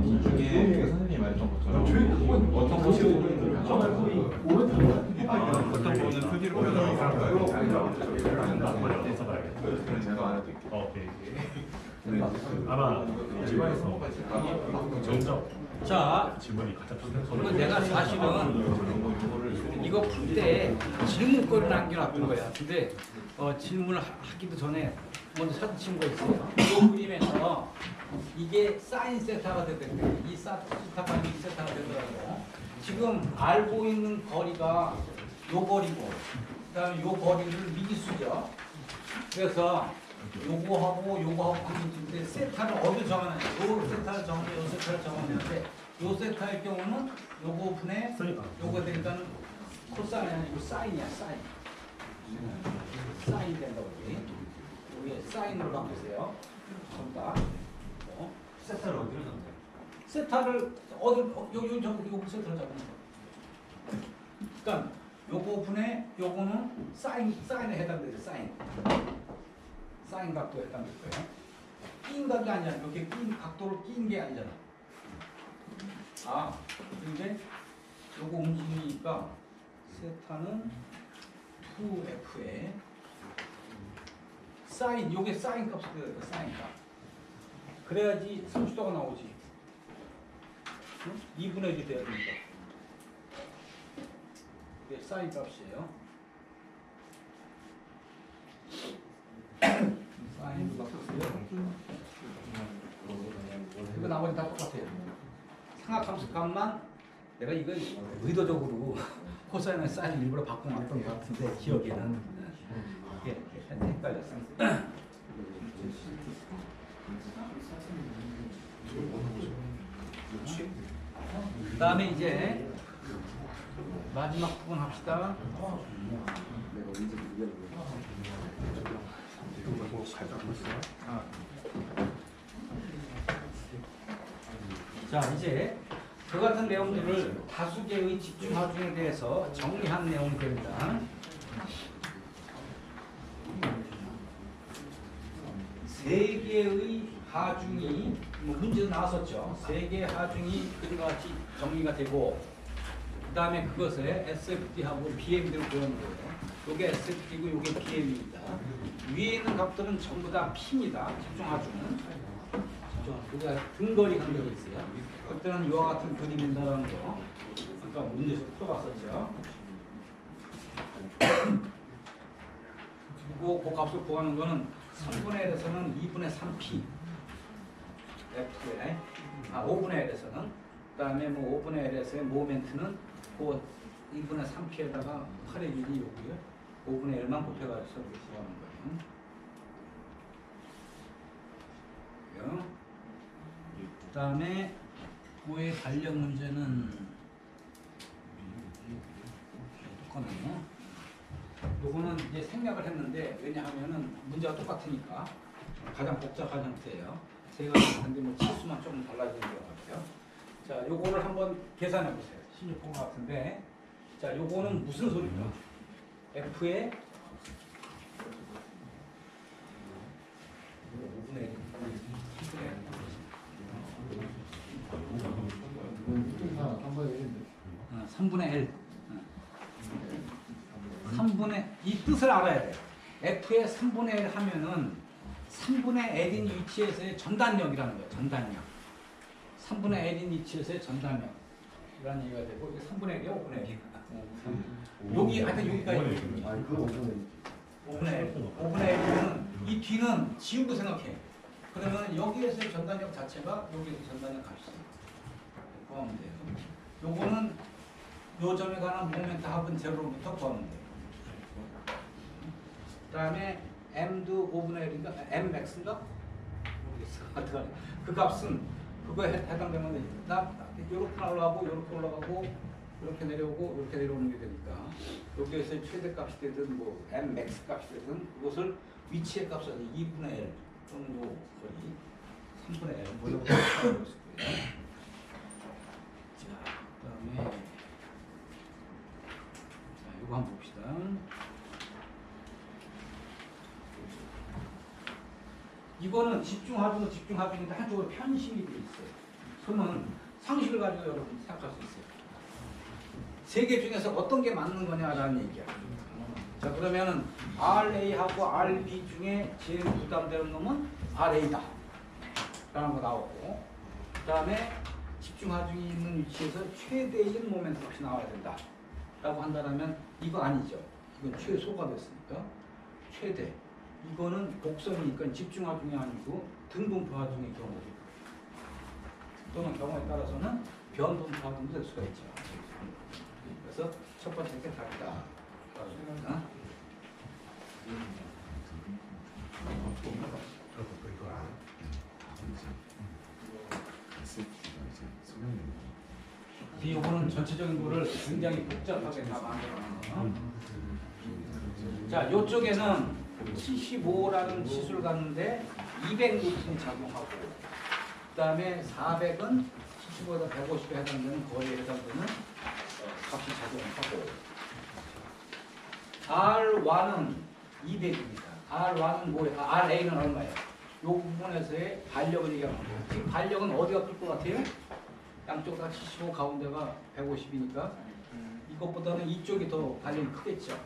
중에 그 선생님이 말했던 것처럼 어떤 것이 어떤 거는 표지로 표현하는 그런 제가 안 해도 있고 아마 집안에서 정적 자, 질문이 가장 그리고 내가 사실은 이거 풀 때 질문거리를 남겨놨던 거야. 근데 질문을 하기도 전에 먼저 사진 친 거 있어요. 이 그림에서 이게 사인 세타가 되거든요. 이 세타가 이 세타가 되더라고. 지금 알고 있는 거리가 요 거리고, 그다음에 요 거리를 미지수죠. 그래서 요거하고 관계인데 세타를 어디 정하느냐? 요 세타를 정하냐, 요 세타를 정하냐인데 요 세타의 경우는 요거 분의 요거 되니까 코사인이 아니고 사인이야, 사인. 사인이 된다고 그러지. 여기 사인으로 바꾸세요. 전다. 세타를 어디로 잡나요? 세타를 여기 세타를 잡는 거. 그러니까 요거 분의 요거는 사인에 해당되죠. 사인 각도에 해당될 거예요. 끼인 각이 아니야. 이렇게 끼인 각도를 끼인 게 아니잖아. 근데 요거 움직이니까 세타는 2f에 사인, 요게 사인 값이 돼야 돼. 사인 값. 그래야지 30도가 나오지. 응? 2분의 1이 돼야 되니까. 이게 사인 값이에요. 사인도 바꿨어요. 이거 나머지 다 똑같아요. 상하함수 값만 내가 이거 의도적으로 코사인과 사인을 일부러 바꿔놨던 것 같은데 기억에는 이게 헷갈렸어요. 그 다음에 이제 마지막 부분 합시다. 자, 이제 그 같은 내용들을 다수 개의 집중 하중에 대해서 정리한 내용이 됩니다. 세 개의 하중이 문제도 나왔었죠. 세 개의 하중이 그림과 같이 정리가 되고 그 다음에 그것에 SFD하고 BMD로 보는 거예요. 이게 SFD고 이게 BM입니다. 위에 있는 값들은 전부 다 P입니다. 집중 하중은. 그가 등거리 간격이 있어요. 그때는 이와 같은 그림이 된다는 거. 아까 문제에서 또 봤었죠. 그리고 그 값을 구하는 거는 3분의 1에서는 2분의 3p F에 5분의 1에서는 그 다음에 뭐 5분의 1에서의 모멘트는 그 2분의 3p에다가 8의 1이 여기요. 5분의 1만 곱해가지고 이렇게 구하는 거예요. 그 다음에 그의 달력 문제는 똑같네요. 요거는 이제 생략을 했는데 왜냐하면은 문제가 똑같으니까 가장 복잡한 형태예요. 세 가지 근데 뭐 치수만 조금 달라지는 것 같아요. 자, 요거를 한번 계산해 보세요. 16번 같은데, 자, 요거는 무슨 소리죠? F의 3분의 1. 3분의 이 뜻을 알아야 돼요. F의 3분의 1 하면은 3분의 L인 위치에서의 전단력이라는 거예요. 전단력. 3분의 L인 위치에서의 전단력. 이라는 얘기가 되고 이게 3분의 1이야, 5분의 1. 여기 하여튼 여기까지. 5분의 1. 5분의 1이면 이 뒤는 지우고 생각해. 그러면 여기에서의 전단력 자체가 여기에서 전단력 값이죠. 구하면 돼요. 요거는 요 점에 관한 모멘트 합은 제로로부터 구하면 돼요. 그 다음에 m도 5분의 1인가? mmax인가? 모르겠어. 그 값은 그거에 해당되면 이렇게 올라가고 이렇게 올라가고 이렇게 내려오고 이렇게 내려오는 게 되니까 여기에서 최대값이 되든 뭐 mmax 값이 되든 그것을 위치의 값을 2분의 1 또는 요 거리 3분의 1 뭐 이렇게 하고 있을 거예요. 자, 그 다음에 이거 한번 봅시다. 이거는 집중하중인데 한쪽으로 편심이 돼 있어요. 그러면 상식을 가지고 여러분 생각할 수 있어요. 세 개 중에서 어떤 게 맞는 거냐라는 얘기야. 자, 그러면은 RA하고 RB 중에 제일 부담되는 놈은 RA다 라는 거 나오고, 그 다음에 집중하중이 있는 위치에서 최대인 모멘트 값이 나와야 된다 라고 한다면 이거 아니죠. 이건 최소가 됐으니까 최대. 이거는 곡선이니까 집중하중이 아니고 등분포하중의 경우죠. 또는 경우에 따라서는 변분포하중도 될 수가 있죠. 그래서 첫 번째 게 다르다. 이거는 전체적인 거를 굉장히 복잡하게 다 만들어놨네요. 자, 이쪽에는 75라는 지수를 갖는데 200뉴턴이 작용하고, 그 다음에 400은 75에다 150에 해당되는 거리에 해당되는 값이 작용하고, R1은 200입니다. R1은 뭐예요? RA는 얼마예요? 이 부분에서의 발력을 얘기하는 거예요. 지금 발력은 어디가 클 것 같아요? 양쪽 다 75, 가운데가 150이니까 이것보다는 이쪽이 더 발력이 크겠죠.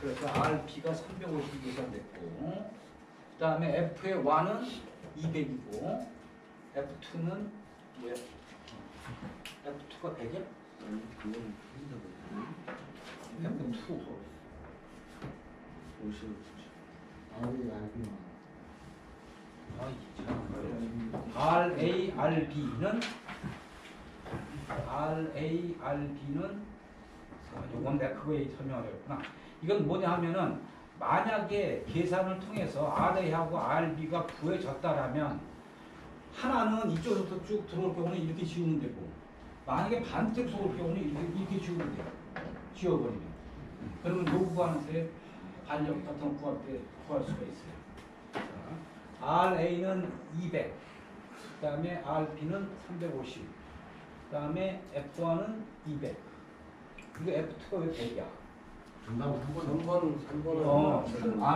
그래서 RB가 350이 계산됐고, 그 다음에 F의 1은 200이고, F2는 뭐야? F2가 100이야? F2 RARB는 이건 내가 그거에 설명하려구나. 이건 뭐냐 하면은 만약에 계산을 통해서 RA하고 RB가 구해졌다라면 하나는 이쪽으로부터 쭉 들어올 경우는 이렇게 지우면 되고, 만약에 반대로 올 경우는 이렇게 지우면 돼요. 지워버리면. 그러면 요 구간에서의 반력 같은 거 구할 때 구할 수가 있어요. 자, RA는 200, 그 다음에 RB는 350, 그 다음에 F1은 200. 이거 F2가 왜 100이야?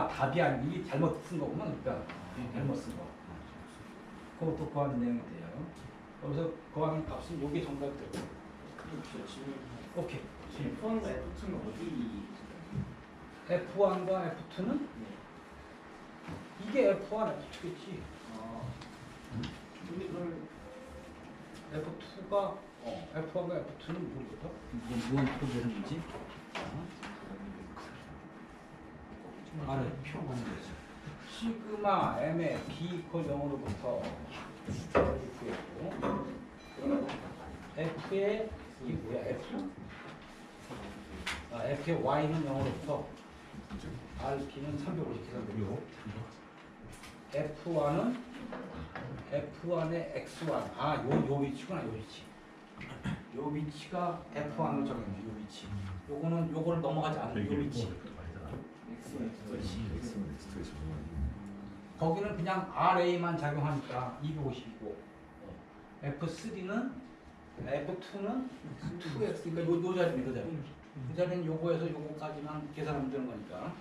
답이 아니고 이게 잘못 쓴 거구만. 그러니까 잘못 쓴 거. 그것도 구하는 내용이 돼요. 여기서 구하는 값은 요게 정답이 되고. 오케이. F1과 F2는 어디? F1과 F2는 이게 F1, F2겠지. 근데 그걸 F2가 F1과 F2는 뭐부터? 무슨 표현인지? 아래 표가 되죠. 시그마 M의 B 이퀄 0으로부터 F였고, F의 이게 뭐야? F? F의 Y는 0으로부터 RP는 350 계산되고, F1의 X1, 요 위치구나. 요 위치. 요 위치가 F1을 정해요. 요 위치. 요거를 넘어가지 않는 요 위치. 거기는 그냥 RA만 작용하니까 250이고, F3는 F2는 2X, 그러니까 요 자리입니다. 그 자리. 그 자리는 요거에서 요거까지만 계산하면 되는 거니까.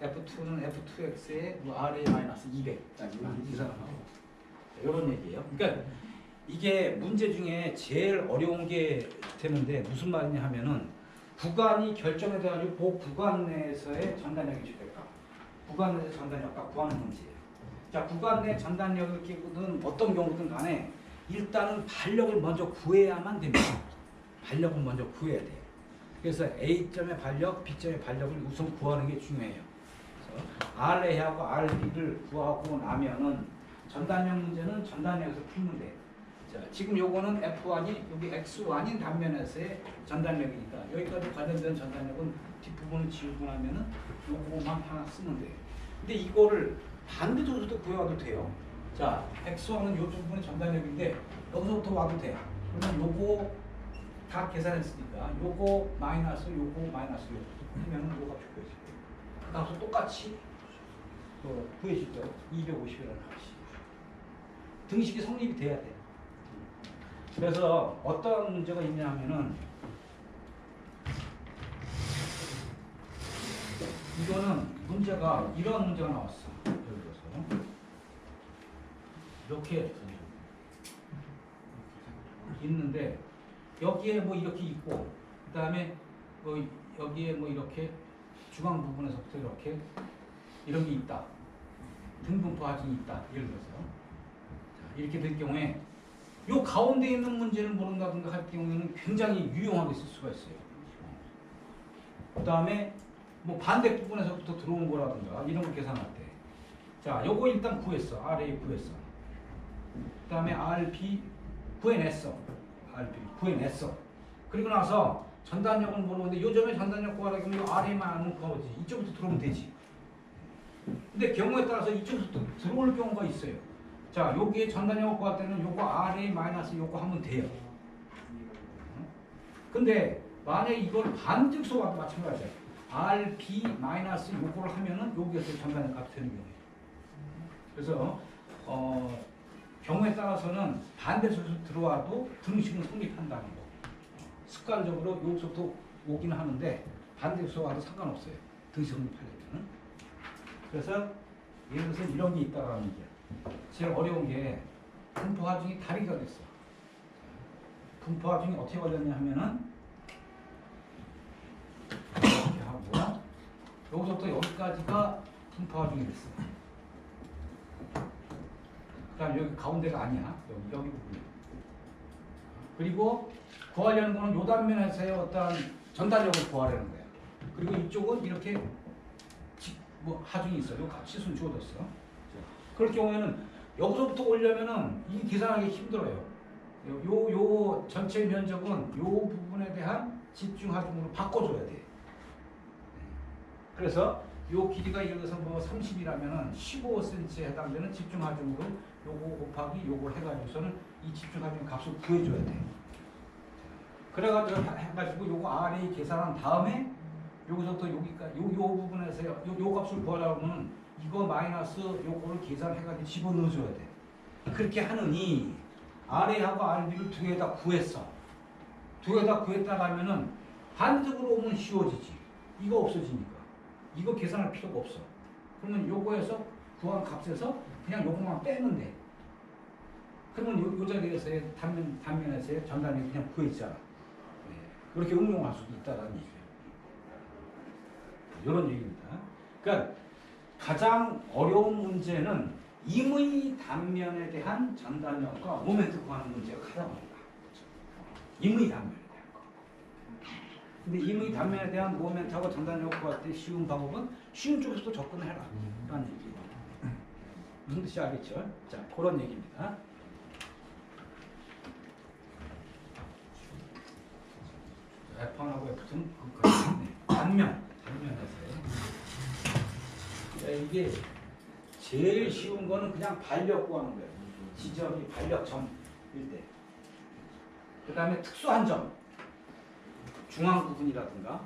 F2는 F2X에 RA-200 계산을 하고, 이런 얘기예요. 그러니까 이게 문제 중에 제일 어려운 게 되는데 무슨 말이냐 하면은 구간이 결정이 돼가지고 그 구간 내에서의 전단력이 주될까? 구간 내에서 전단력과 구하는 문제예요. 자, 구간 내 전단력은 어떤 경우든 간에 일단은 발력을 먼저 구해야만 됩니다. 발력을 먼저 구해야 돼요. 그래서 A점의 발력, B점의 발력을 우선 구하는 게 중요해요. 그래서 RA하고 RB를 구하고 나면은 전단력 문제는 전단력에서 풀면 돼요. 자, 지금 요거는 F1이 여기 X1인 단면에서의 전단력이니까 여기까지 관련된 전단력은 뒷부분을 지우고 나면은 요거만 하나 쓰면 돼요. 근데 이거를 반대쪽으로도 구해와도 돼요. 자, X1은 요 부분의 전단력인데 여기서부터 와도 돼요. 그러면 요거 다 계산했으니까 요거 마이너스 요거 마이너스 요거 하면은 요거 값이 구해질 거예요. 그 값을 똑같이 구해질 거예요. 250이라는 값이. 등식이 성립이 돼야 돼요. 그래서 어떤 문제가 있냐면은 이거는 문제가 이런 문제가 나왔어. 예를 들어서 이렇게 있는데 여기에 뭐 이렇게 있고 그다음에 뭐 여기에 뭐 이렇게 중앙 부분에서부터 이렇게 이런 게 있다. 등분포 하중이 있다. 예를 들어서 자, 이렇게 될 경우에 요 가운데 있는 문제를 모른다든가 할 경우에는 굉장히 유용하게 쓸 수가 있어요. 그다음에 뭐 반대 부분에서부터 들어온 거라든가 이런 걸 계산할 때 자, 요거 일단 구했어. RA 구했어. 그다음에 RB 구해냈어. RB 구해냈어. 그리고 나서 전단력을 모르는데 요점에 전단력 구하라고 하면 RA만 알면 구하지. 이쪽부터 들어오면 되지. 근데 경우에 따라서 이쪽부터 들어올 경우가 있어요. 자, 여기에 전단력을 구할 때는 요거 RA 마이너스 요거 하면 돼요. 근데 만약에 이걸 반직소 와도 마찬가지야. RB 마이너스 요거를 하면은 여기에서 전단력 값이 되는 경우예요. 그래서 경우에 따라서는 반대쪽에서 들어와도 등식은 성립한다는 거. 습관적으로 여기서부터 오기는 하는데 반대쪽에서 와도 상관없어요. 등식 성립하려면. 그래서 예를 들어서 이런 게 있다라는 얘기야. 제일 어려운 게 분포 하중이 다리가 됐어. 분포 하중이 어떻게 걸렸냐 하면은 이렇게 하고 여기서부터 여기까지가 분포 하중이 됐어. 그다음 여기 가운데가 아니야. 여기 부분이야. 그리고 구하려는 거는 요 단면에서의 어떤 전달력을 구하려는 거야. 그리고 이쪽은 이렇게 뭐 하중이 있어. 요 치수는 주어졌어. 그럴 경우에는 여기서부터 오려면은 이 계산하기 힘들어요. 요 전체 면적은 요 부분에 대한 집중 하중으로 바꿔줘야 돼. 그래서 요 길이가 예를 들어서 뭐 30이라면은 15cm에 해당되는 집중 하중으로 요거 곱하기 요걸 해가지고서는 이 집중 하중 값을 구해줘야 돼. 그래가지고 해가지고 요거 RA 계산한 다음에 여기서부터 여기까지 요 부분에서 요 값을 구하려고 하면 이거 마이너스 요거를 계산해가지고 집어넣어줘야 돼. 그렇게 하느니 RA하고 RB를 두 개에다 구했어. 두 개에다 구했다라면은 반대쪽으로 오면 쉬워지지. 이거 없어지니까. 이거 계산할 필요가 없어. 그러면 요거에서 구한 값에서 그냥 요거만 빼면 돼. 그러면 요 자리에서의 단면에서의 전단이 그냥 구해지잖아. 네. 이렇게 응용할 수도 있다는 얘기예요. 이런 얘기입니다. 그러니까 가장 어려운 문제는 임의 단면에 대한 전단력과 모멘트 구하는 문제가 가장 어렵다. 임의 단면에 대한 거. 근데 임의 단면에 대한 모멘트하고 전단력 구할 때 쉬운 방법은 쉬운 쪽에서도 접근해라. 라는 얘기예요. 무슨 뜻인지 알겠죠? 자, 그런 얘기입니다. F1하고 F2는 단면에서요. 이게 제일 쉬운 거는 그냥 반력 구하는 거예요. 지점이 반력점일 때. 그 다음에 특수한 점, 중앙 부분이라든가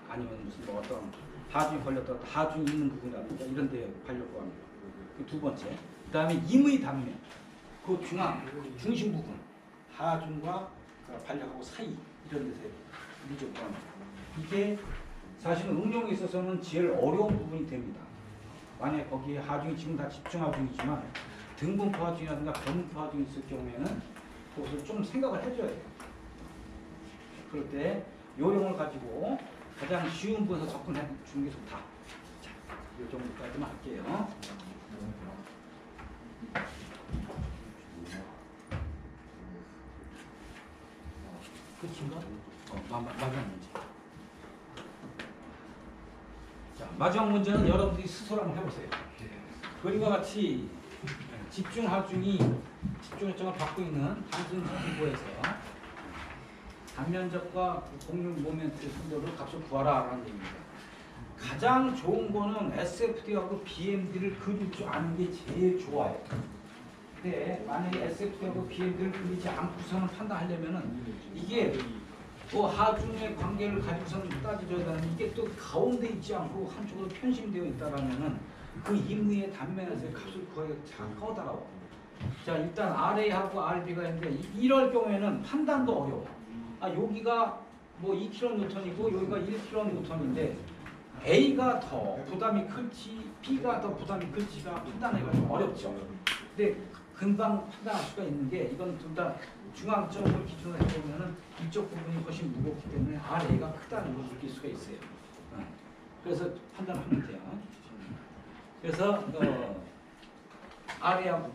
아니면 무슨 뭐 어떤 하중이 걸렸다가 하중이 있는 부분이라든가 이런 데 반력 구하는 거. 그 두 번째. 그 다음에 임의 단면, 그 중앙, 중심 부분, 하중과 반력하고 사이 이런 데서 문제 구하는 거. 이게 사실은 응용에 있어서는 제일 어려운 부분이 됩니다. 만약에 거기에 하중이 지금 다 집중 하중이지만 등분포 하중이라든가 변분포 하중이 있을 경우에는 그것을 좀 생각을 해줘야 돼요. 그럴 때 요령을 가지고 가장 쉬운 부분에서 접근해 주는 게 좋다. 자, 이 정도까지만 할게요. 끝인가? 마지막 문제. 자, 마지막 문제는 여러분들이 스스로 한번 해보세요. 그림과 같이 집중 하중이 집중 요청을 받고 있는 함수 분포에서 단면적과 공률 모멘트의 순도를 값을 구하라라는 얘기입니다. 가장 좋은 거는 SFD하고 BMD를 그릴 줄 아는 게 제일 좋아요. 근데 만약에 SFD하고 BMD를 그리지 않고서는 판단하려면은 이게 뭐 하중의 관계를 가지고서는 따져줘야 되는 이게 또 가운데 있지 않고 한쪽으로 편심되어 있다라면은 그 임의의 단면에서의 값을 구하기가 참 까다로워. 자, 일단 RA하고 RB가 있는데 이럴 경우에는 판단도 어려워. 아, 여기가 뭐 2kN이고 여기가 1kN인데 A가 더 부담이 클지 B가 더 부담이 클지가 판단하기가 좀 어렵죠. 근데 금방 판단할 수가 있는 게 이건 둘 다 중앙점을 기준으로 해보면은 이쪽 부분이 훨씬 무겁기 때문에 RA가 크다는 걸 느낄 수가 있어요. 그래서 판단하면 돼요. 그래서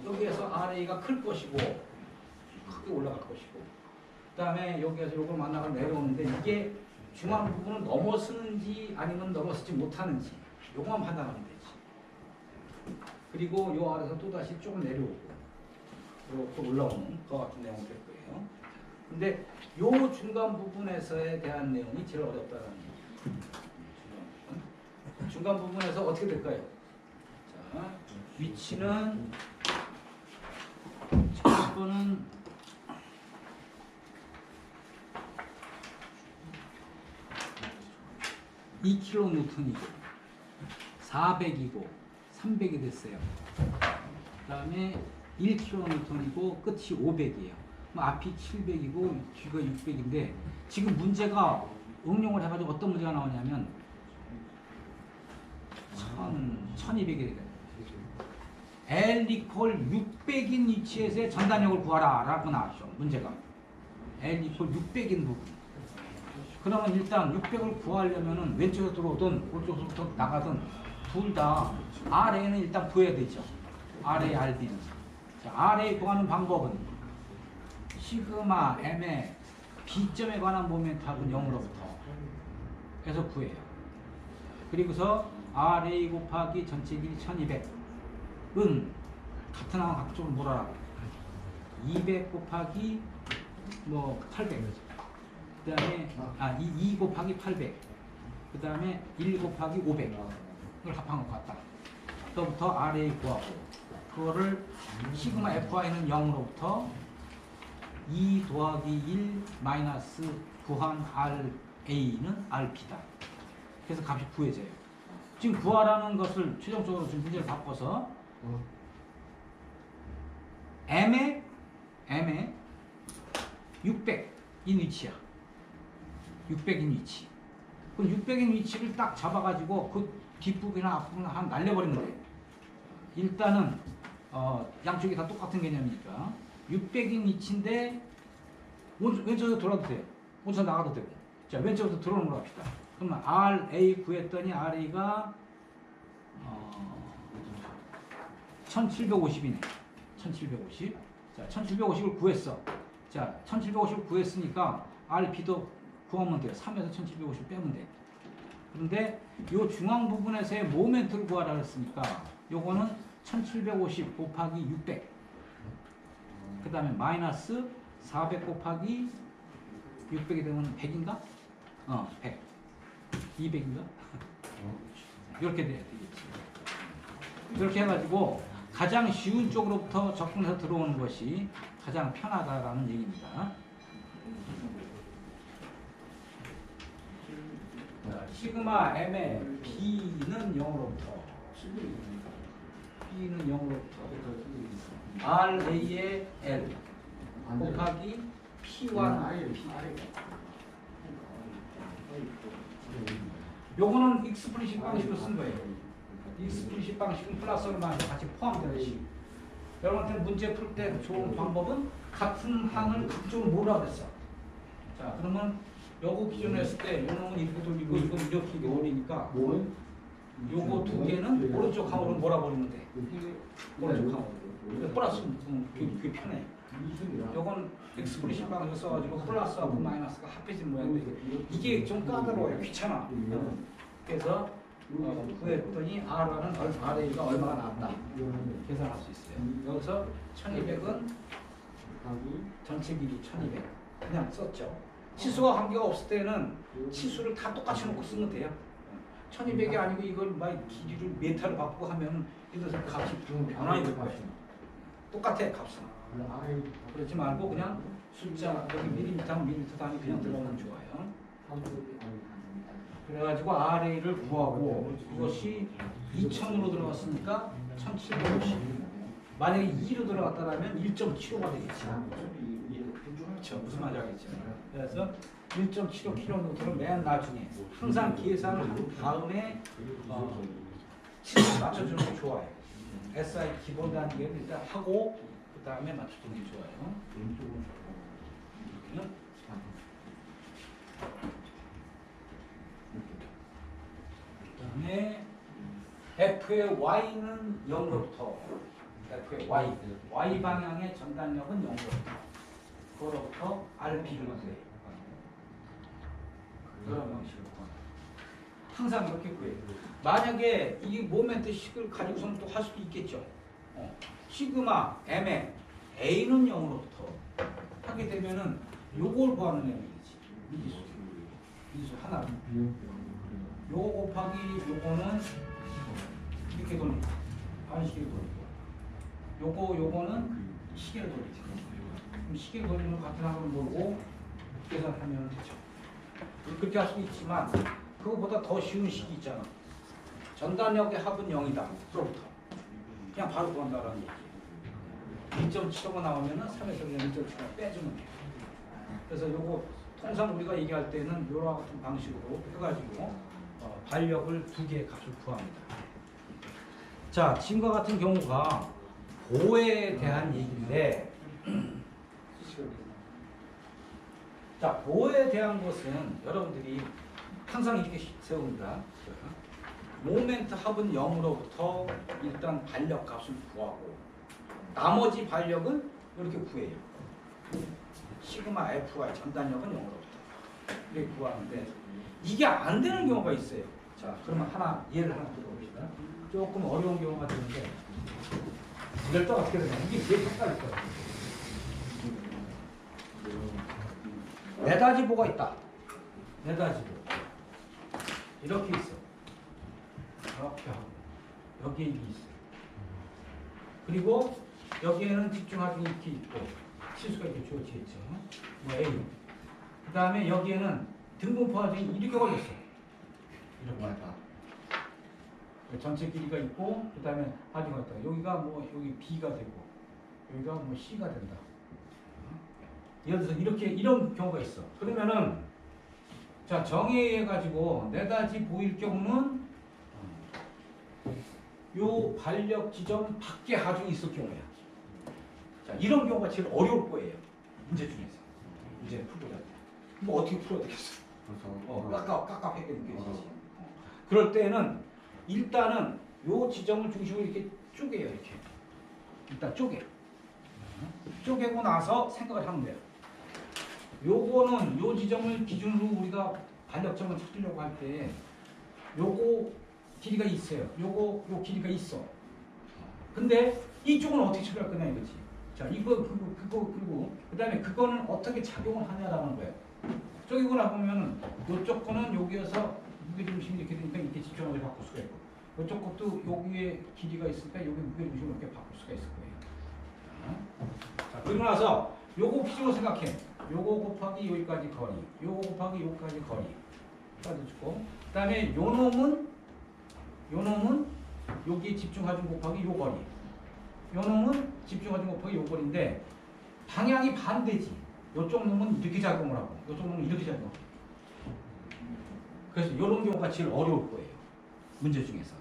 여기에서 RA가 클 것이고 크게 올라갈 것이고 그 다음에 여기에서 요걸 만나서 내려오는데 이게 중앙 부분을 넘어서는지 아니면 넘어서지 못하는지 요것만 판단하면 되지. 그리고 요 아래서 또다시 조금 내려오고 이렇게 올라오는 것 같은 내용이 될 거예요. 근데 요 중간 부분에서에 대한 내용이 제일 어렵다는 얘기예요. 중간 부분에서 어떻게 될까요? 자, 위치는 첫 번은 2kN이고 400이고 300이 됐어요. 그 다음에 1kN이고 끝이 500이에요. 앞이 700이고 뒤가 600인데 지금 문제가 응용을 해가지고 어떤 문제가 나오냐면 1200이 돼요. L 이퀄 600인 위치에서의 전단력을 구하라 라고 나왔죠. 문제가 L 이퀄 600인 부분. 그러면 일단 600을 구하려면은 왼쪽에서 들어오든 오른쪽으로부터 나가든 둘 다 RA는 일단 구해야 되죠. RA, RB는. 자, RA 구하는 방법은 시그마 M의 B점에 관한 모멘트합은 0으로부터 해서 구해요. 그리고서 RA 곱하기 전체 길이 1200은 같은 항 각쪽으로 몰아라. 200 곱하기 800. 그 다음에 2 곱하기 800. 그 다음에 1 곱하기 500을 합한 것 같다. 또부터 RA 구하고 그거를 시그마 FI는 0으로부터 2 더하기 1 마이너스 구한 RA는 RP다. 그래서 값이 구해져요. 지금 구하라는 것을 최종적으로 지금 문제를 바꿔서 M에 600인 위치야. 600인 위치. 그 600인 위치를 딱 잡아가지고 그 뒷부분이나 앞부분을 한 날려버리면 돼. 일단은 양쪽이 다 똑같은 개념이니까 600인 위치인데 왼쪽으로 돌아도 돼요. 오른쪽 나가도 되고. 자, 왼쪽으로 들어오는 걸로 합시다. 그러면 RA 구했더니 RA가 1750이네. 1750. 자, 1750을 구했어. 자, 1750을 구했으니까 RP도 구하면 돼요. 3에서 1750을 빼면 돼. 그런데 이 중앙 부분에서의 모멘트를 구하라 했으니까 요거는 1750 곱하기 600. 그 다음에 마이너스 400 곱하기 600이 되면 100인가? 100. 200인가? 이렇게 돼야 되겠지. 이렇게 해가지고 가장 쉬운 쪽으로부터 접근해서 들어오는 것이 가장 편하다라는 얘기입니다. 자, 시그마 M의 B는 0으로부터 RA의 L 곱하기 P1 P. 요거는 익스플리식 방식으로 쓴 거예요. 익스플리식 방식은 플러스 얼마 같이 포함되는 식. 여러분한테 문제 풀 때 좋은 방법은 같은 항을 각쪽으로 몰아 그랬어. 자, 그러면 요거 기준으로 했을 때 요놈은 이렇게 돌리고 이건 이렇게 돌리니까 요거 두 개는 오른쪽 항으로 몰아버리면 돼. 오른쪽 항으로. 플러스 그게 편해. 요건 익스플리식 방식을 써가지고 플러스하고 마이너스가 합해진 모양인데 이게 좀 까다로워요. 귀찮아. 그래서 구했더니 RA가 얼마가 나왔다. 계산할 수 있어요. 여기서 1200은 전체 길이 1200 그냥 썼죠. 치수와 관계가 없을 때는 치수를 다 똑같이 놓고 쓰면 돼요. 1200이 아니고 이걸 막 길이를 메타로 바꾸고 하면 이것은 값이 변환이 될 거예요. 똑같아 값은. 그러지 말고 그냥 숫자 여기 밀리미터면 밀리미터 단위 그냥 들어가면 좋아요. 그래가지고 RA를 구하고 이것이 2000으로 들어갔으니까 1750. 만약에 2로 들어갔다면 1.75가 되겠지. 그렇죠. 무슨 말인지 알겠죠. 그래서 1.75km를 맨 나중에 항상 계산을 한 다음에 치수 맞춰주는 게 좋아요. SI 기본 단계를 일단 하고 그 그 다음에 맞추는 게 좋아요. 이렇게는 그 다음에 F의 Y는 0으로부터 F의 Y 방향의 전단력은 0으로부터 그거로부터 RP를 구해요. 그런 방식으로 항상 이렇게 구해요. 만약에 이 모멘트 식을 가지고서는 또 할 수도 있겠죠. 시그마 M의 A는 0으로부터 하게 되면은 요걸 구하는 내용이지. 미지수 하나. 요거 곱하기 요거는 이렇게 돌리고 반시계를 돌리고 요거는 시계를 돌리지. 그럼 시계 돌리는 같은 합을 몰고 계산하면 되죠. 그렇게 할 수 있지만 그거보다 더 쉬운 식이 있잖아. 전단력의 합은 0이다. 그로부터 그냥 바로 구한다라는 얘기. 1.75가 나오면은 3에서 그냥 1.75가 빼주면 돼. 그래서 요거 통상 우리가 얘기할 때는 요와 같은 방식으로 해가지고 반력을 두 개의 값을 구합니다. 자, 지금과 같은 경우가 보에 대한 얘기인데, 자, 보에 대한 것은 여러분들이 항상 이렇게 세웁니다. 모멘트 합은 0으로부터 일단 반력 값을 구하고 나머지 반력은 이렇게 구해요. 시그마 FY 전단력은 0으로부터 이렇게 구하는데 이게 안 되는 경우가 있어요. 자, 그러면 예를 하나 들어봅시다. 조금 어려운 경우가 되는데 이걸 또 어떻게 되냐. 이게 되게 헷갈릴 거예요. 네다지보가 있다. 네다지보 이렇게 있어. 이렇게 하고 여기에 이게 있어. 그리고 여기에는 집중하중이 이렇게 있고 실수가 이렇게 주어져 있죠. 뭐 A. 그 다음에 여기에는 등분포 하중이 이렇게 걸렸어. 이렇게 왔다. 전체 길이가 있고 그 다음에 하중가 있다. 여기가 뭐 여기 B가 되고 여기가 뭐 C가 된다. 예를 들어서 이런 경우가 있어. 그러면은 자, 정의해 가지고 네다지 보일 경우는 요 반력 지점 밖에 하중이 있을 경우야. 자, 이런 경우가 제일 어려울 거예요. 문제 중에서. 문제 풀고자. 뭐 어떻게 풀어야 되겠어? 깝깝하게 느껴지지. 그럴 때는 일단은 요 지점을 중심으로 이렇게 쪼개요. 이렇게. 일단 쪼개. 쪼개고 나서 생각을 하면 돼요. 요거는 요 지점을 기준으로 우리가 반력점을 찾으려고 할 때 요거 길이가 있어요. 요 길이가 있어. 근데 이쪽은 어떻게 처리할 거냐 이거지. 자, 이거 그리고 그다음에 그거는 어떻게 작용을 하냐라는 거예요. 쪼개고 나보면은 요쪽 거는 여기에서 무게중심이 이렇게 되니까 이렇게 집중하게 바꿀 수가 있고 요쪽 것도 여기에 길이가 있으니까 여기 무게중심을 이렇게 바꿀 수가 있을 거예요. 자, 그리고 나서 요거 기준으로 생각해. 요거 곱하기 여기까지 거리, 요거 곱하기 여기까지 거리까지 주고, 그 다음에 요 놈은 여기 집중하중 곱하기 요 거리, 요 놈은 집중하중 곱하기 요 거리인데 방향이 반대지. 요쪽 놈은 이렇게 작용을 하고, 요쪽 놈은 이렇게 작용하고. 그래서 이런 경우가 제일 어려울 거예요. 문제 중에서.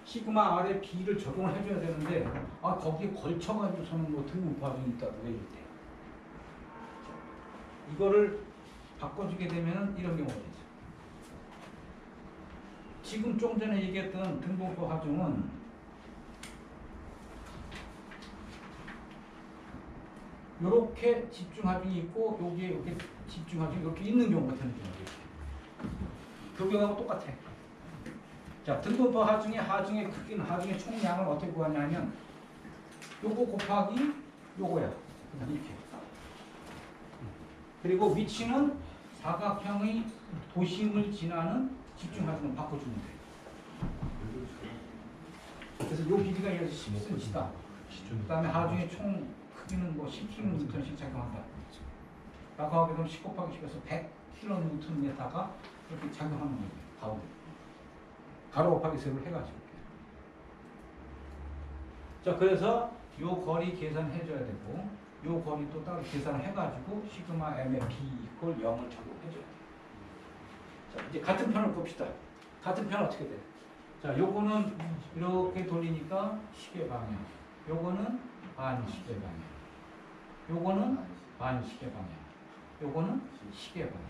시그마 R에 B를 적용을 해줘야 되는데 거기에 걸쳐가지고서는 뭐 등분포화중이 있다고 해줄 때 이거를 바꿔주게 되면 이런 경우가 되죠. 지금 좀 전에 얘기했던 등분포 하중은 이렇게 집중하중이 있고 여기에 이렇게 집중하중이 이렇게 있는 경우가 되는 경우가 있어요. 그 경우하고 똑같아. 자, 등분포 하중의 크기는 하중의 총량을 어떻게 구하냐면 요거 곱하기 요거야. 이렇게. 그리고 위치는 사각형의 도심을 지나는 집중하중을 바꿔주면 돼. 그래서 요 길이가 예를 들어 10cm다. 그 다음에 하중의 총 크기는 뭐 10kN씩 작용한다. 라고 하게 되면 10 곱하기 10에서 100kN에다가 이렇게 작용하는 거예요. 가운데. 가로 곱하기 세로를 해가지고. 자, 그래서 요 거리 계산해줘야 되고, 요 거리 또 따로 계산을 해가지고, 시그마 M의 B 이퀄 0을 적용해줘야 돼요. 자, 이제 같은 편을 봅시다. 같은 편 어떻게 돼? 자, 요거는 이렇게 돌리니까 시계 방향. 요거는 반시계 방향. 요거는 반시계 방향. 요거는 시계 방향.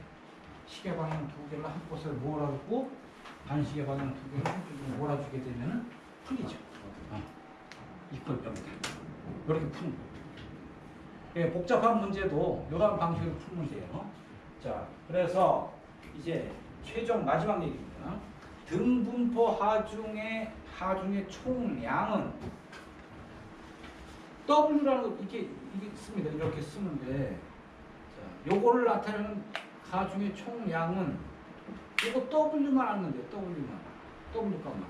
시계 방향 두 개를 한곳에 몰아주고 반시계 방향 두 개를 한쪽으로 몰아주게 되면은 풀리죠. 이걸 겁니다. 이렇게 푸는 거예요. 예, 복잡한 문제도 이런 방식으로 풀면 돼요. 자, 그래서 이제 최종 마지막 얘기입니다. 등분포 하중의 총량은 W라는 거 이게 씁니다. 이렇게 쓰는데 자, 요거를 나타내는 하중의 총량은 이거 W만 알면 돼요. W 값만.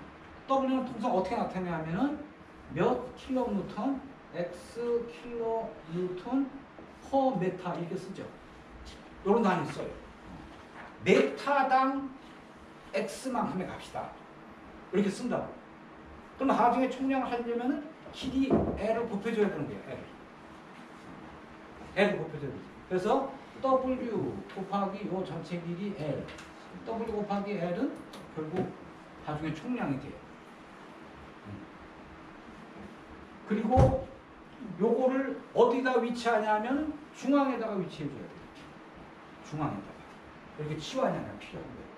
W는 통상 어떻게 나타내냐면은 몇 킬로뉴턴 X 킬로뉴턴 퍼 메타 이렇게 쓰죠. 요런 단위 써요. 메타당 X만큼에 갑시다. 이렇게 쓴다고. 그럼 하중의 총량을 하려면은 길이 L을 곱해줘야 되는 거예요. L을 곱해줘야 되죠. 그래서 W 곱하기 요 전체 길이 L. W 곱하기 L은 결국 하중의 총량이 돼요. 그리고 요거를 어디다 위치하냐면 중앙에다가 위치해줘야 돼요. 중앙에다가. 이렇게 치환이 필요한 거예요.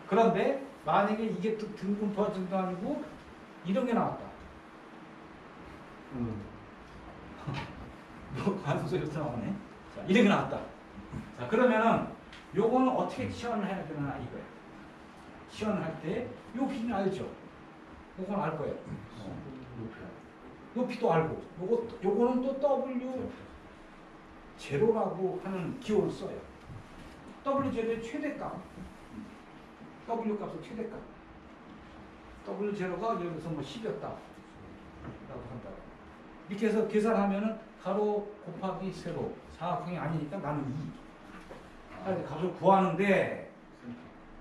그런데 만약에 이게 등분포 정도 아니고 이런 게 나왔다. 뭐 관소에서 나왔네. 자, 이런 게 나왔다. 자, 그러면은 요거는 어떻게 치환을 해야 되나 이거야. 치환을 할 때 요 길이는 알죠? 요건 알 거예요. 높이도 알고, 요거는 또 W 제로라고 하는 기호를 써요. W 제로의 최대값, W 값의 최대값. W 제로가 예를 들어서 뭐 10이었다 라고 한다. 이렇게 해서 계산하면은 가로 곱하기 세로 사각형이 아니니까 나는 2. 값을 구하는데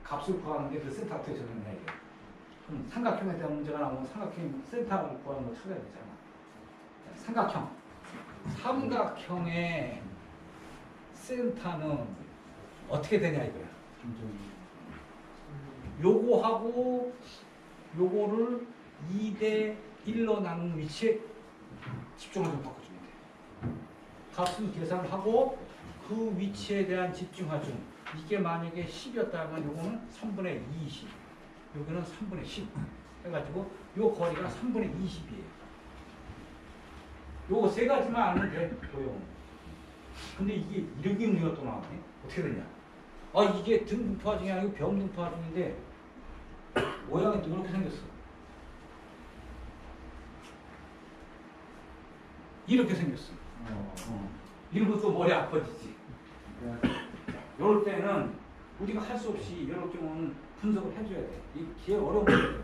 그 센터 어떻게 정해야 돼? 그럼 삼각형에 대한 문제가 나오면 삼각형 센터를 구하는 걸 찾아야 되잖아. 삼각형의 센터는 어떻게 되냐 이거야. 요거하고 요거를 2대 1로 나눈 위치에 집중을 좀 바꿔주면 돼. 값을 계산하고 그 위치에 대한 집중하중. 이게 만약에 10이었다면 요거는 3분의 20. 여기는 3분의 10 해가지고 요 거리가 3분의 20이에요. 요거 세 가지만 알면 돼. 도용. 근데 이게 이렇게 문제가 또 나왔네. 어떻게 되냐? 이게 등분포 하중이 아니고 병분포 하중인데 모양이 또 이렇게 생겼어. 이렇게 생겼어. 이러면 또 머리 아파지지. 이럴 때는 우리가 할 수 없이 이럴 경우는 분석을 해줘야 돼. 이게 어려운 거예요.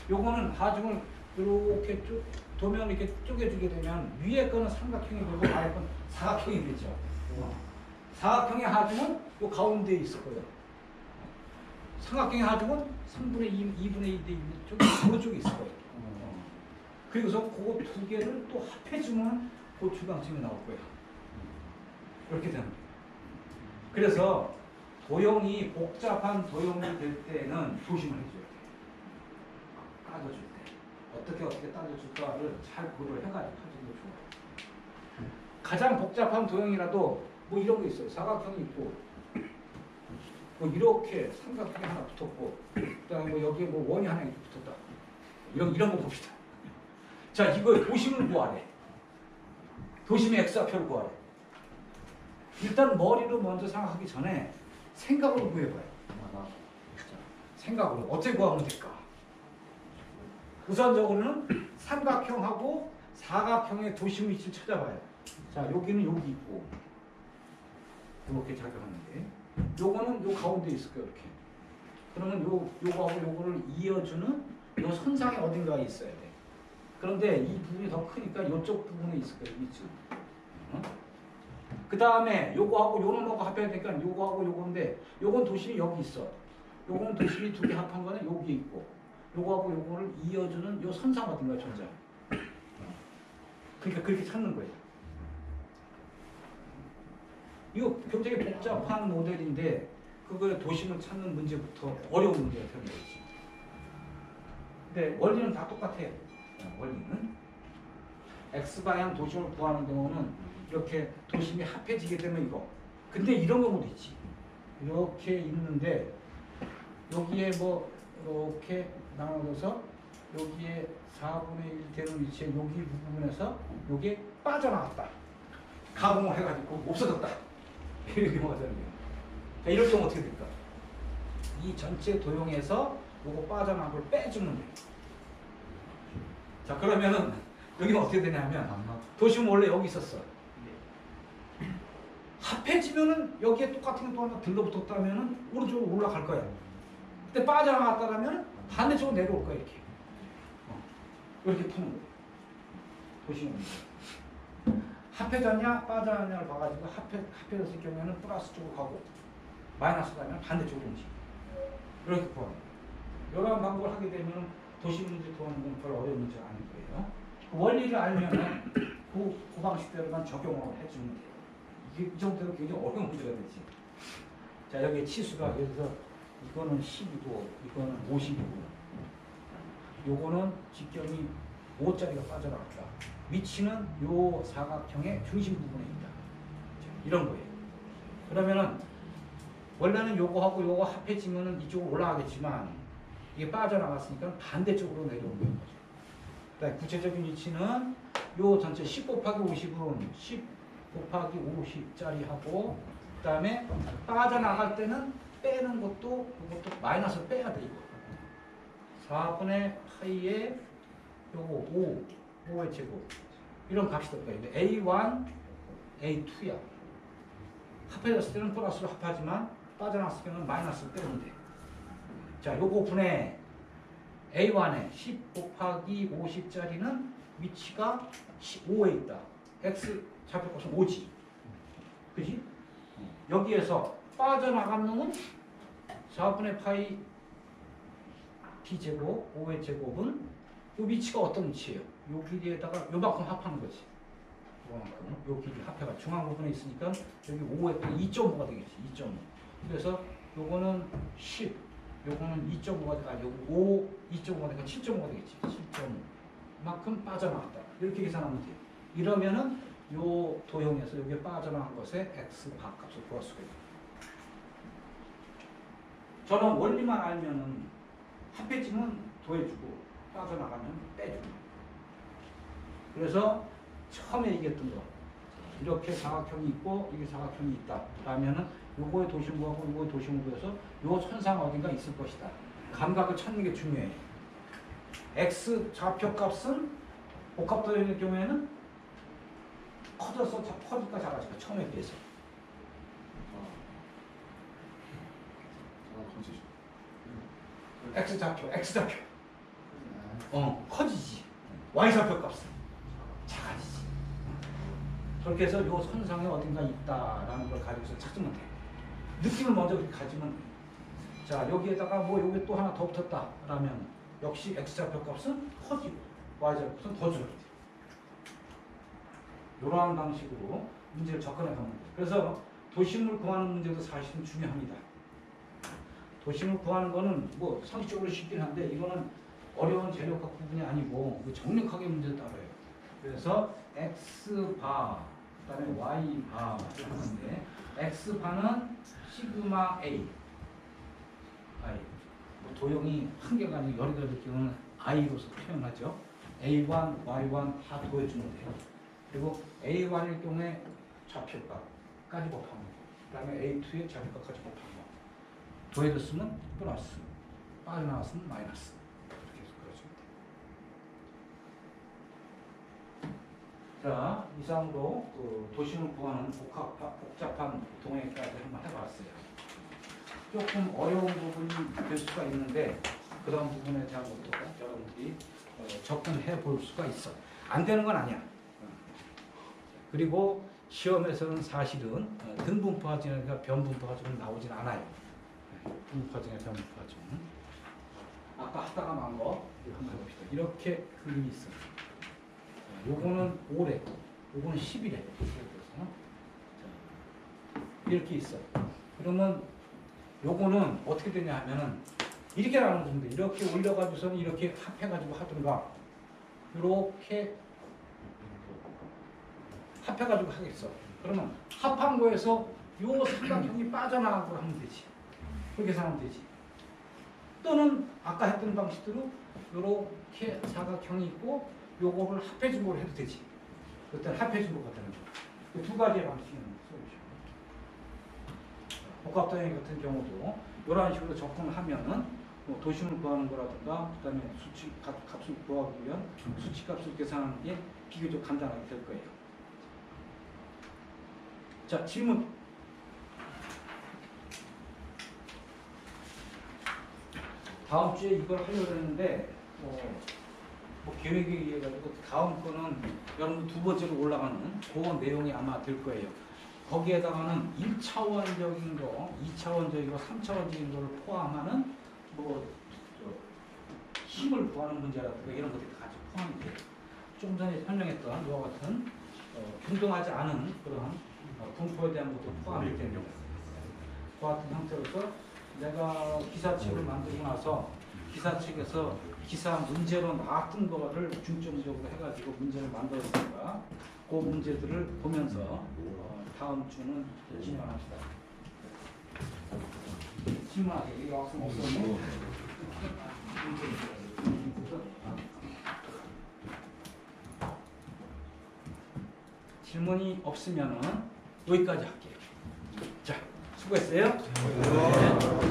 요거는 하중을 이렇게 쭉 도면을 이렇게 쪼개주게 되면 위에 거는 삼각형이 되고 아래 거는 사각형이 되죠. 사각형의 하중은 요 가운데에 있을 거예요. 삼각형의 하중은 3분의 2, 2분의 2대 1 쪽에 오른쪽에 있을 거예요. 그리고서 그거 두 개를 또 합해주면 그 주방점이 나올 거예요. 이렇게 되는 거예요. 그래서 도형이 복잡한 도형이 될 때는 조심을 해줘야 돼요. 따져줄 때. 어떻게 따져줄까를 잘 고려를 해가지고 하는 게 좋아요. 가장 복잡한 도형이라도 뭐 이런 게 있어요. 사각형이 있고 뭐 이렇게 삼각형이 하나 붙었고 그다음에 뭐 여기에 뭐 원이 하나 이렇게 붙었다. 이런 거 봅시다. 자, 이거 도심을 구하래. 도심의 X좌표를 구하래. 일단 머리로 먼저 생각하기 전에 생각으로 구해봐요. 생각으로 어떻게 구하면 될까? 우선적으로는 삼각형하고 사각형의 도심 위치를 찾아봐요. 자, 여기는 여기 있고 이렇게 작용하는데 요거는 요 가운데 있을 거예요. 이렇게. 그러면 요거하고 요거를 이어주는 요 선상에 어딘가에 있어야 돼. 그런데 이 부분이 더 크니까 이쪽 부분에 있을 거예요. 이쪽. 그 다음에 요거하고 요런 거하고 합해야 되니까 요거하고 요건데 요건 도심이 여기 있어. 요건 도심이 두 개 합한 거는 여기 있고 요거하고 요거를 이어주는 요 선상 어딘가 존재. 그러니까 그렇게 찾는 거예요. 이거 굉장히 복잡한 모델인데 그거의 도심을 찾는 문제부터 어려운 문제가 되는 거지. 근데 원리는 다 똑같아요. 원리는 x방향 도심을 구하는 경우는 이렇게 도심이 합해지게 되면 이거. 근데 이런 경우도 있지. 이렇게 있는데 여기에 뭐 이렇게 나눠서 여기에 4분의 1 되는 위치에 여기 부분에서 여기에 빠져나갔다. 가공을 해가지고 없어졌다. 이런 경우가 되는 거예요. 자, 이럴 경우 어떻게 될까? 이 전체 도형에서 요거 빠져나간 걸 빼주면 돼요. 자, 그러면은 여기는 어떻게 되냐면 도심은 원래 여기 있었어. 합해지면은 여기에 똑같은 게 또 하나 들러붙었다면은 오른쪽으로 올라갈 거야. 근데 빠져나갔다라면 반대쪽으로 내려올 거야, 이렇게. 이렇게 푸는 거야. 도심은. 합해졌냐 빠져나냐를 봐가지고 합해졌을 경우에는 플러스 쪽으로 가고 마이너스가면 반대쪽으로 움직여. 이렇게 구하는 거예요. 이런 방법을 하게 되면 도시 문제 구하는 건 별 어려운 문제가 아닐 거예요. 그 원리를 알면은 그 방식대로만 적용을 해주면 돼요. 이 정도로 굉장히 어려운 문제가 되지. 자, 여기 치수가 예를 들어서 이거는 10이고 이거는 50이고 요거는 직경이 5짜리가 빠져나갔다. 위치는 요 사각형의 중심 부분에 있다. 이런 거예요. 그러면은 원래는 요거하고 요거 합해지면은 이쪽으로 올라가겠지만 이게 빠져나갔으니까 반대쪽으로 내려오는 거죠. 그다음에 구체적인 위치는 요 전체 10 곱하기 50으로는 10 곱하기 50짜리 하고 그다음에 빠져나갈 때는 빼는 것도 이것도 마이너스를 빼야 돼. 이거 4분의 파이에 요거 5의 제곱 이런 값이 될 거예요. A1, A2야. 합해졌을 때는 플러스로 합하지만 빠져나갔을 때는 마이너스를 빼면 돼. 자, 요거 분의 A1에 10 곱하기 50짜리는 위치가 5에 있다. X 좌표 값은 5지. 그지? 여기에서 빠져나간 놈은 4분의 파이 B제곱, 5의 제곱은 요 위치가 어떤 위치예요? 요 길이에다가 요만큼 합하는 거지. 요만큼. 요 길이 합해가 중앙 부분에 있으니까 여기 5에 또 2.5가 되겠지. 2.5. 그래서 요거는 10, 요거는 2.5가 되니까 요거 5, 2.5가 되니까 7.5가 되겠지. 7.5만큼 빠져나갔다. 이렇게 계산하면 돼요. 이러면은 요 도형에서 여기에 빠져나간 것의 x 바값을 구할 수가 있다. 저는 원리만 알면은 합해지면 더해주고 빠져나가면 빼주고. 그래서 처음에 얘기했던 거 이렇게 사각형이 있고 이게 사각형이 있다 라면은 요거의 도심구하고 요거의 도심구에서 요 선상 어딘가 있을 것이다. 감각을 찾는 게 중요해. x 좌표값은 복합도형의 경우에는 커져서 커질까 작아질까 처음에 비해서. x 좌표 커지지. y 좌표 값은 작아지지. 그렇게 해서 요 선상에 어딘가 있다라는 걸 가지고서 찾으면 돼. 느낌을 먼저 그렇게 가지면 돼. 자, 여기에다가 뭐 여기 또 하나 더 붙었다라면 역시 x 좌표 값은 커지고 y 좌표 값은 더 줄어들 돼. 이러한 방식으로 문제를 접근해 가면 돼. 그래서 도심을 구하는 문제도 사실은 중요합니다. 도심을 구하는 거는 뭐 상식적으로 쉽긴 한데 이거는 어려운 재료학 부분이 아니고 정력하게 문제를 따라요. 그래서 x바 그다음에 y바를 하는데 x바는 시그마 a 뭐 도형이 한 개가 아니고 여러 개를 경우는 i로서 표현하죠. a1, y1 다 더해주면 돼요. 그리고 a1일 경우에 좌표값까지 곱한 거, 그 다음에 a2의 좌표값까지 곱한 거. 더해졌으면 플러스, 빠져나왔으면 마이너스. 이렇게 해서 그려주면 돼요. 자, 이상으로 그 도심을 구하는 복잡한 동행까지 한번 해봤어요. 조금 어려운 부분이 될 수가 있는데 그런 부분에 대한 것도 여러분들이 접근해 볼 수가 있어. 안 되는 건 아니야. 그리고 시험에서는 사실은 등분포 화증이나 변분포 화증은 나오진 않아요. 등분포 화증이나 변분포 화증은. 아까 하다가 만 거 한번 해봅시다. 이렇게 그림이 있어요. 요거는 5래, 요거는 10이래. 이렇게 있어. 그러면 요거는 어떻게 되냐 하면은 이렇게 나누면 됩니다. 이렇게 올려가지고서는 이렇게 합해가지고 하든가 이렇게 합해가지고 하겠어. 그러면 합한 거에서 요 삼각형이 빠져나가고 하면 되지. 그렇게 생각하면 되지. 또는 아까 했던 방식대로 이렇게 사각형이 있고 요거를 합해준 걸 해도 되지. 그때 합해준 것 같다는 거. 그 두 가지의 방식이 있는 거죠. 복합도형 같은 경우도 이런 식으로 접근을 하면은 뭐 도심을 구하는 거라든가 그다음에 수치 값을 구하기 위한 수치값을 계산하는 게 비교적 간단하게 될 거예요. 자, 질문. 다음 주에 이걸 하려고 했는데 뭐 계획에 의해 가지고 다음 거는 여러분 두 번째로 올라가는 그 내용이 아마 될 거예요. 거기에다가는 1차원적인 거, 2차원적이고 3차원적인 거를 포함하는 뭐 힘을 구하는 문제라든가 이런 것들이 같이 포함이 돼요. 좀 전에 설명했던 이와 같은 균등하지 않은 그런 분포에 대한 것도 포함이 됩니다. 그 같은 형태로서 내가 기사책을 만들고 나서 기사책에서 기사 문제로 나왔던 거를 중점적으로 해가지고 문제를 만들었으니까 그 문제들을 보면서 다음 주는 진행합시다. 질문하세요. 이 학생 없었네. 질문이 없으면은 여기까지 할게요. 자, 수고했어요. 네.